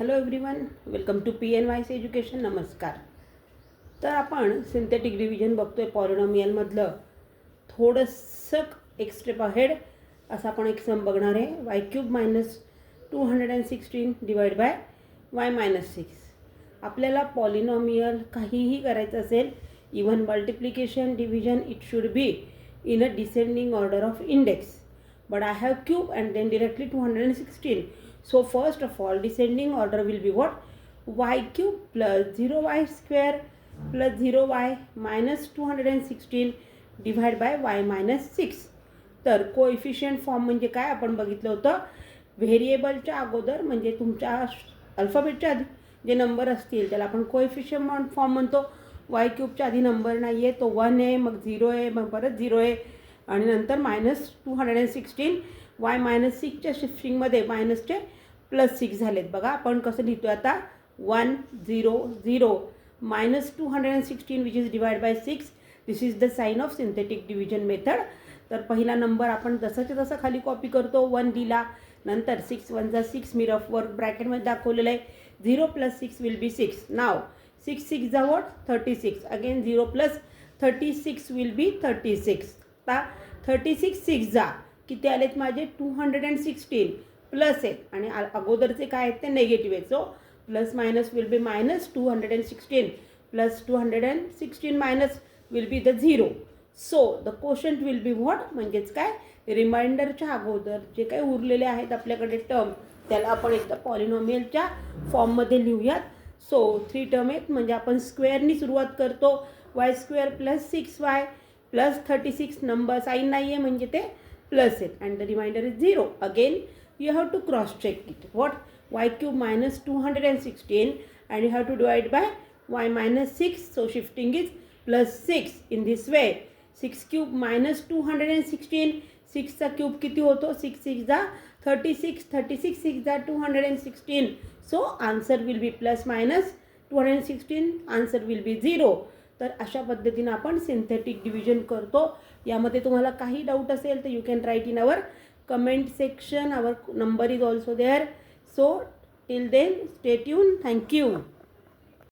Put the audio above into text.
Hello everyone, welcome to PNYC education. नमस्कार. तर आपण सिंथेटिक डिव्हिजन बघतोय पॉलिनॉमियलमधलं. थोडंसं एक स्टेप अहेड असं आपण एक सम बघणार आहे. y³ - 216 divide by y - 6. आपल्याला पॉलिनॉमियल काहीही करायचं असेल, even multiplication, division, it should be in a descending order of index. But I have cube and then directly 216. So first of all, descending order will be what? y³ plus 0y square plus 0y minus 216 divided by y minus 6. तर coefficient form म्हणजे काय आपण बघितलं होतं. व्हेरिएबलच्या अगोदर म्हणजे तुमच्या अल्फाबेटच्या आधी जे नंबर असतील त्याला आपण कोएफिशियंट फॉर्म म्हणतो. y³ आधी नंबर नाही आहे, तो 1 आहे, मग 0 आहे, मग परत 0 आहे आणि नंतर -216 y - 6च्या शिफ्टिंगमध्ये मायनसचे +6 झालेत. बघा आपण कसं लिहितो आता. 1 0 0 -216 which is divide by 6. This is the sign of synthetic division method. तर पहिला नंबर आपण जसाच्या तसा खाली कॉपी करतो. 1 दिला, नंतर 6 1 जा 6, मी रफ वर्क ब्रॅकेटमध्ये दाखवलेलं आहे. 0 + 6 विल बी 6. नाव 6 6 जा what? 36. Again 0 + 36 will be 36. आता 36 6 जा किती आलेत माझे? 216 प्लस आहेत आणि अगोदरचे काय आहेत ते नेगेटिव्ह आहेत. So plus minus will be -216 plus 216 minus will be the 0. So the quotient will be what? म्हणजेच काय, रिमाइंडरच्या अगोदर जे काही उरलेले आहेत आपल्याकडे टर्म त्याला आपण एकदा पॉलिनॉमियलच्या फॉर्ममध्ये लिहूयात. सो 3 टर्म आहेत म्हणजे आपण स्क्वेअरनी सुरुवात करतो. y² + 6y + 36. नंबर साईन नाही आहे म्हणजे ते प्लस आहेत and the remainder is 0. Again you have to cross check it. What? y³ - 216 and you have to divide by y - 6. So shifting is +6 in this way. 6³ - 216. 6 चा cube किती होतो? 6 6 जा 36. 36 6 जा 216. So answer will be ±216. Answer will be 0. तर अशा पद्धतीने आपण synthetic division करतो. यामध्ये तुम्हाला काही डाऊट असेल तर you can write in our comment section. Our number is also there. So till then, stay tuned. Thank you.